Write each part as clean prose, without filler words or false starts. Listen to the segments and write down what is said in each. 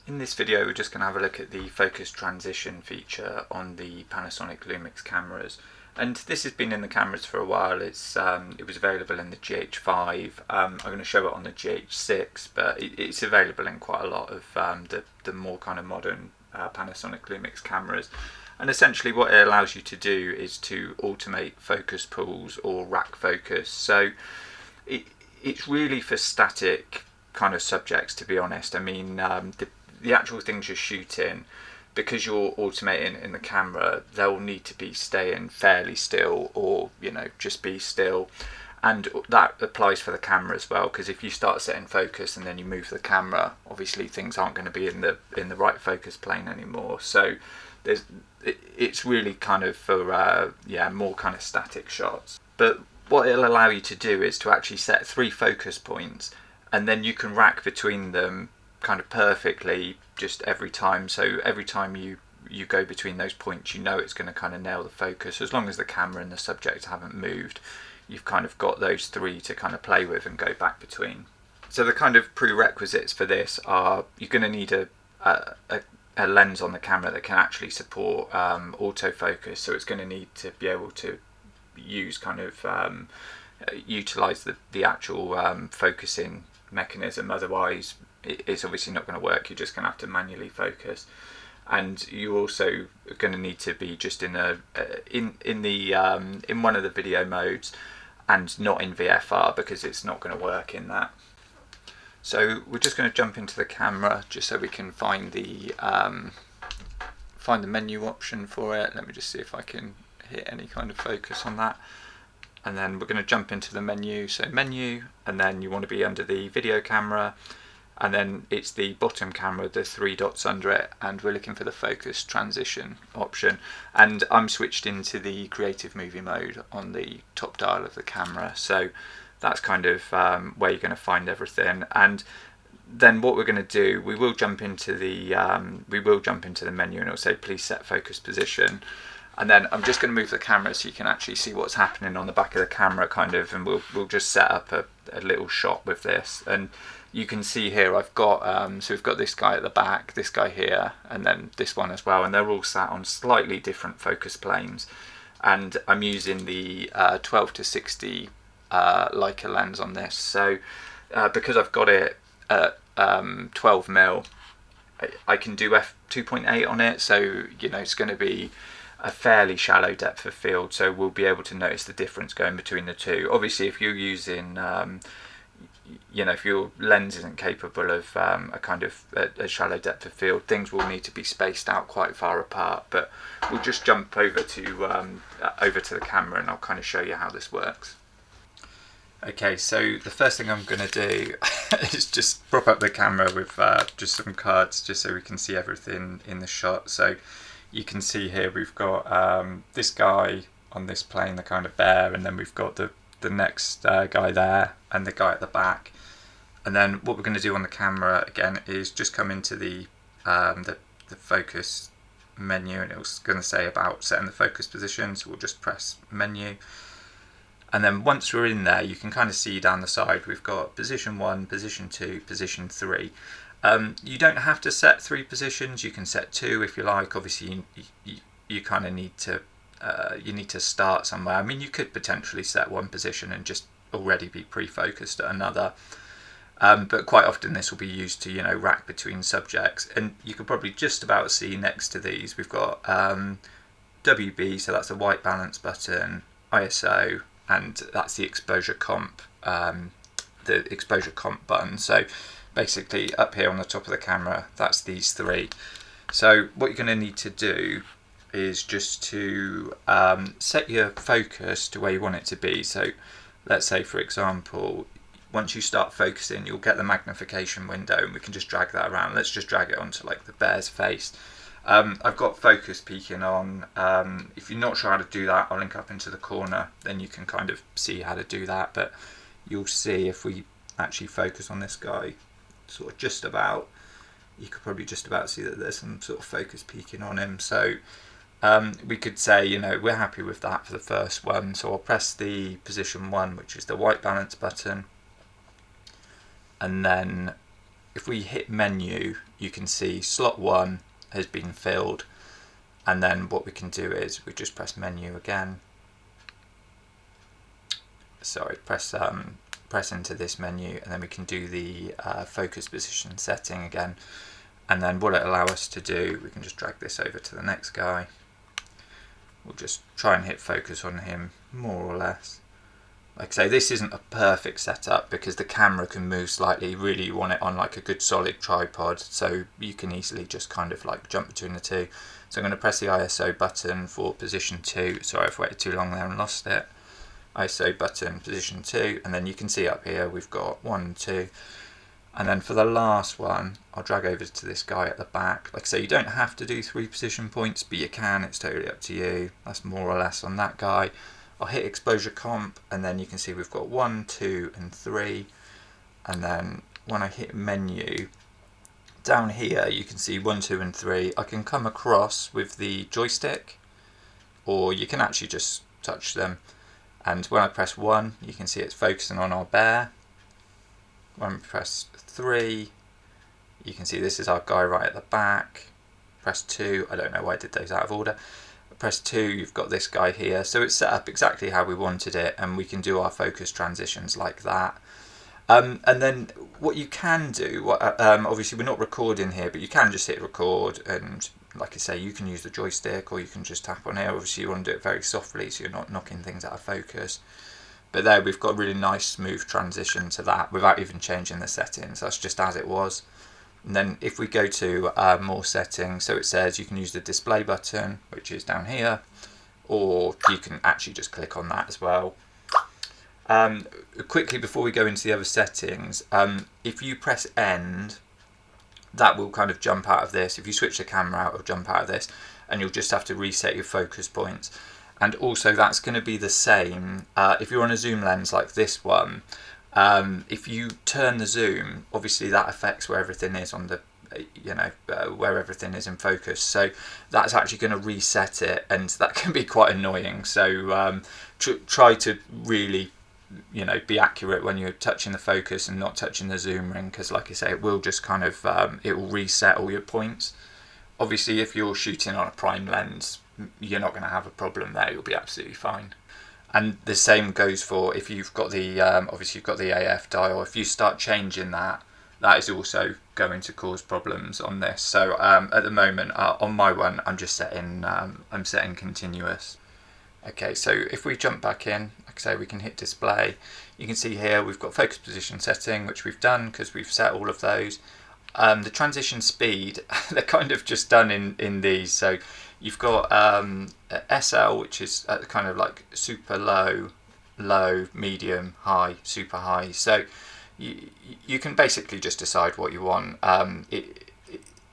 In this video we're just going to have a look at the focus transition feature on the Panasonic Lumix cameras, and this has been in the cameras for a while. It was available in the GH5. I'm going to show it on the GH6, but it's available in quite a lot of the more kind of modern Panasonic Lumix cameras. And essentially what it allows you to do is to automate focus pulls or rack focus. So it's really for static kind of subjects, to be honest. I mean, the actual things you're shooting, because you're automating in the camera, they'll need to be staying fairly still, or just be still. And that applies for the camera as well, because if you start setting focus and then you move the camera, obviously things aren't going to be in the right focus plane anymore. So it's really kind of for more kind of static shots. But what it'll allow you to do is to actually set 3 focus points, and then you can rack between them kind of perfectly just every time. So every time you go between those points, it's going to kind of nail the focus. As long as the camera and the subject haven't moved, you've kind of got those 3 to kind of play with and go back between. So the kind of prerequisites for this are you're going to need a lens on the camera that can actually support autofocus. So it's going to need to be able to use kind of utilize the actual focusing mechanism. Otherwise it's obviously not going to work. You're just going to have to manually focus, and you also are going to need to be just in one of the video modes and not in VFR, because it's not going to work in that. So we're just going to jump into the camera just so we can find the menu option for it. Let me just see if I can hit any kind of focus on that. And then we're going to jump into the menu. So menu, and then you want to be under the video camera, and then it's the bottom camera, the 3 dots under it, and we're looking for the focus transition option. And I'm switched into the creative movie mode on the top dial of the camera. So that's kind of where you're going to find everything. And then what we're going to do, we will jump into the menu, and it'll say please set focus position. And then I'm just going to move the camera so you can actually see what's happening on the back of the camera, kind of, and we'll just set up a little shot with this. And you can see here I've got so we've got this guy at the back, this guy here, and then this one as well, and they're all sat on slightly different focus planes. And I'm using the 12 to 60 Leica lens on this. So because I've got it at 12mm, I can do f2.8 on it. So it's going to be a fairly shallow depth of field, so we'll be able to notice the difference going between the two. Obviously if you're using if your lens isn't capable of a kind of a shallow depth of field, things will need to be spaced out quite far apart. But we'll just jump over to the camera and I'll kind of show you how this works. Okay, so the first thing I'm going to do is just prop up the camera with just some cards, just so we can see everything in the shot. So you can see here we've got this guy on this plane, the kind of bear, and then we've got the next guy there and the guy at the back. And then what we're going to do on the camera again is just come into the focus menu, and it's going to say about setting the focus position. So we'll just press menu, and then once we're in there, you can kind of see down the side we've got position 1, position 2, position 3. You don't have to set 3 positions. You can set 2 if you like. Obviously you kind of need to start somewhere. I mean, you could potentially set 1 position and just already be pre-focused at another, but quite often this will be used to rack between subjects. And you can probably just about see next to these we've got WB, so that's the white balance button, ISO, and that's the exposure comp button. So basically up here on the top of the camera, that's these 3. So what you're going to need to do is just to set your focus to where you want it to be. So let's say, for example, once you start focusing, you'll get the magnification window, and we can just drag that around. Let's just drag it onto like the bear's face. I've got focus peaking on. If you're not sure how to do that, I'll link up into the corner, then you can kind of see how to do that. But you'll see if we actually focus on this guy, sort of just about, you could probably just about see that there's some sort of focus peaking on him. So we could say, we're happy with that for the first one. So I'll press the position 1, which is the white balance button, and then if we hit menu, you can see slot 1 has been filled, and then what we can do is we just press menu again. Sorry, press into this menu, and then we can do the focus position setting again. And then what it allows us to do, we can just drag this over to the next guy. We'll just try and hit focus on him more or less. Like I say, this isn't a perfect setup because the camera can move slightly. Really, you want it on like a good solid tripod, so you can easily just kind of like jump between the two. So I'm going to press the ISO button for position 2. Sorry, I've waited too long there and lost it. ISO button, position 2, and then you can see up here we've got 1, 2. And then for the last one, I'll drag over to this guy at the back. Like I say, you don't have to do 3 position points, but you can, it's totally up to you. That's more or less on that guy. I'll hit exposure comp, and then you can see we've got 1, 2, and 3. And then when I hit menu, down here you can see 1, 2, and 3. I can come across with the joystick, or you can actually just touch them. And when I press 1, you can see it's focusing on our bear. When we press 3, you can see this is our guy right at the back. Press 2, I don't know why I did those out of order. Press 2, you've got this guy here. So it's set up exactly how we wanted it, and we can do our focus transitions like that. And then what you can do, obviously we're not recording here, but you can just hit record, and like I say, you can use the joystick or you can just tap on here. Obviously you want to do it very softly so you're not knocking things out of focus. But there we've got a really nice smooth transition to that without even changing the settings. That's just as it was. And then if we go to more settings, so it says you can use the display button, which is down here, or you can actually just click on that as well. Quickly before we go into the other settings, if you press end, that will kind of jump out of this. If you switch the camera out, it'll jump out of this, and you'll just have to reset your focus points. And also that's going to be the same if you're on a zoom lens like this one. If you turn the zoom, obviously that affects where everything is on the, where everything is in focus. So that's actually going to reset it, and that can be quite annoying. So try to really, be accurate when you're touching the focus and not touching the zoom ring, because like I say, it will just kind of, it will reset all your points. Obviously, if you're shooting on a prime lens, you're not going to have a problem there. You'll be absolutely fine. And the same goes for if you've got the obviously you've got the AF dial. If you start changing that, that is also going to cause problems on this. So at the moment on my one, I'm just setting I'm setting continuous. Okay, so if we jump back in, like I say, we can hit display. You can see here we've got focus position setting, which we've done because we've set all of those. The transition speed, they're kind of just done in these. So you've got SL, which is kind of like super low, low, medium, high, super high. So you can basically just decide what you want.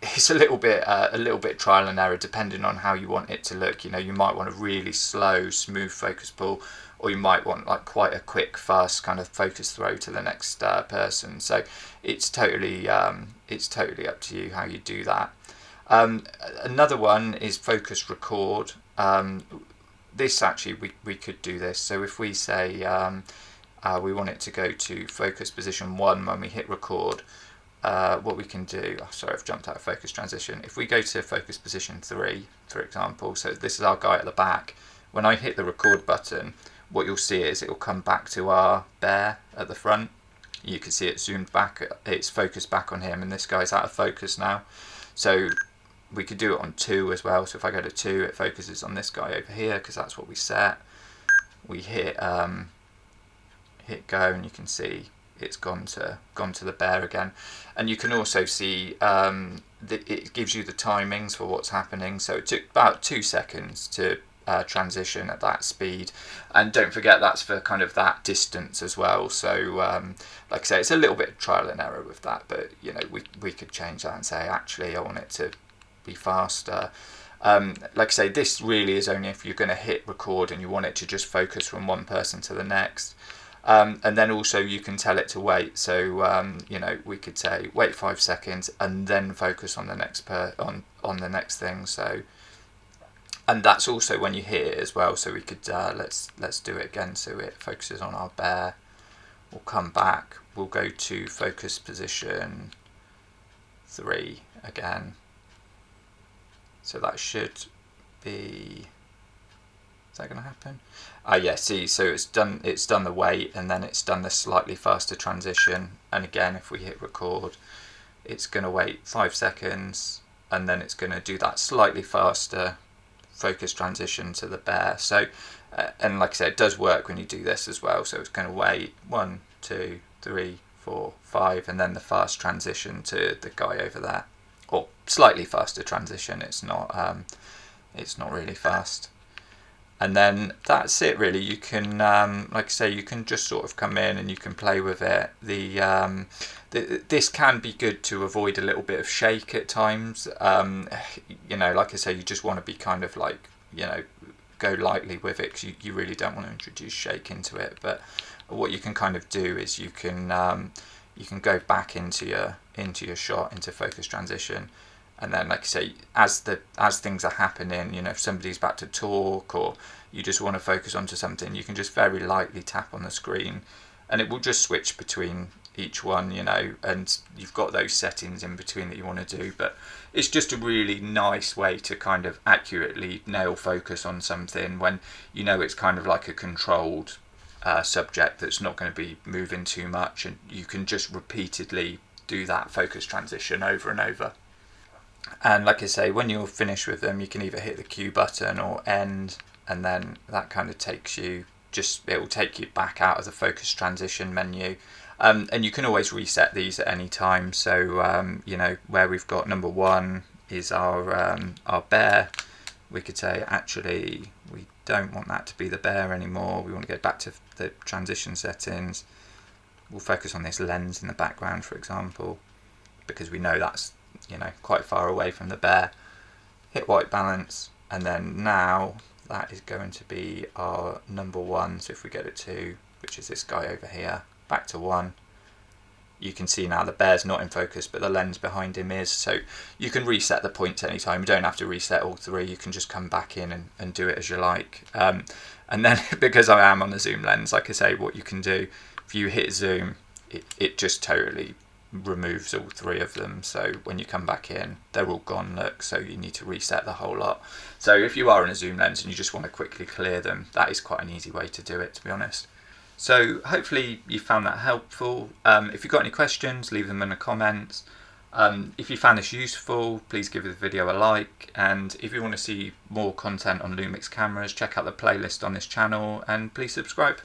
It's a little bit trial and error depending on how you want it to look. You might want a really slow, smooth focus pull, or you might want like quite a quick, fast kind of focus throw to the next person. So it's totally up to you how you do that. Another one is focus record. This actually we could do this. So if we say we want it to go to focus position 1 when we hit record, what we can do, sorry, I've jumped out of focus transition. If we go to focus position 3, for example, so this is our guy at the back. When I hit the record button, what you'll see is it will come back to our bear at the front. You can see it zoomed back, it's focused back on him, and this guy's out of focus now. So we could do it on 2 as well. So if I go to 2, it focuses on this guy over here because that's what we set. We hit hit go, and you can see it's gone to the bear again. And you can also see that it gives you the timings for what's happening. So it took about 2 seconds to transition at that speed, and don't forget that's for kind of that distance as well. So like I say, it's a little bit of trial and error with that, but we could change that and say actually I want it to be faster. Like I say, this really is only if you're going to hit record and you want it to just focus from one person to the next. And then also you can tell it to wait. So we could say wait 5 seconds and then focus on the next on the next thing. So, and that's also when you hit it as well. So we could let's do it again. So it focuses on our bear. We'll come back. We'll go to focus position 3 again. So that should be, is that going to happen? Yeah, see, so it's done the wait, and then it's done the slightly faster transition. And again, if we hit record, it's going to wait 5 seconds, and then it's going to do that slightly faster focus transition to the bear. So and like I said, it does work when you do this as well. So it's going to wait 1, 2, 3, 4, 5, and then the fast transition to the guy over there, or slightly faster transition. It's not really fast. And then that's it really. You can, like I say, you can just sort of come in and you can play with it. This can be good to avoid a little bit of shake at times. You know, like I say, you just want to be kind of like, you know, go lightly with it, because you really don't want to introduce shake into it. But what you can kind of do is you can go back into your shot, into focus transition. And then, like I say, as things are happening, you know, if somebody's about to talk or you just want to focus onto something, you can just very lightly tap on the screen, and it will just switch between each one, you know. And you've got those settings in between that you want to do, but it's just a really nice way to kind of accurately nail focus on something when you know it's kind of like a controlled subject that's not going to be moving too much, and you can just repeatedly do that focus transition over and over. And like I say, when you're finished with them, you can either hit the Q button or end, and then that kind of takes you, it will take you back out of the focus transition menu. And you can always reset these at any time. So you know, where we've got number 1 is our bear, we could say actually we don't want that to be the bear anymore. We want to go back to the transition settings. We'll focus on this lens in the background, for example, because we know that's, you know, quite far away from the bear. Hit white balance, and then now that is going to be our number 1. So if we go to 2, which is this guy over here, back to 1, you can see now the bear's not in focus, but the lens behind him is. So you can reset the points anytime. You don't have to reset all 3. You can just come back in and do it as you like. And then because I am on a zoom lens, like I say, what you can do, if you hit zoom, it just totally removes all 3 of them. So when you come back in, they're all gone, look. So you need to reset the whole lot. So if you are in a zoom lens and you just want to quickly clear them, that is quite an easy way to do it, to be honest. So hopefully you found that helpful. If you've got any questions, leave them in the comments. If you found this useful, please give the video a like. And if you want to see more content on Lumix cameras, check out the playlist on this channel, and please subscribe.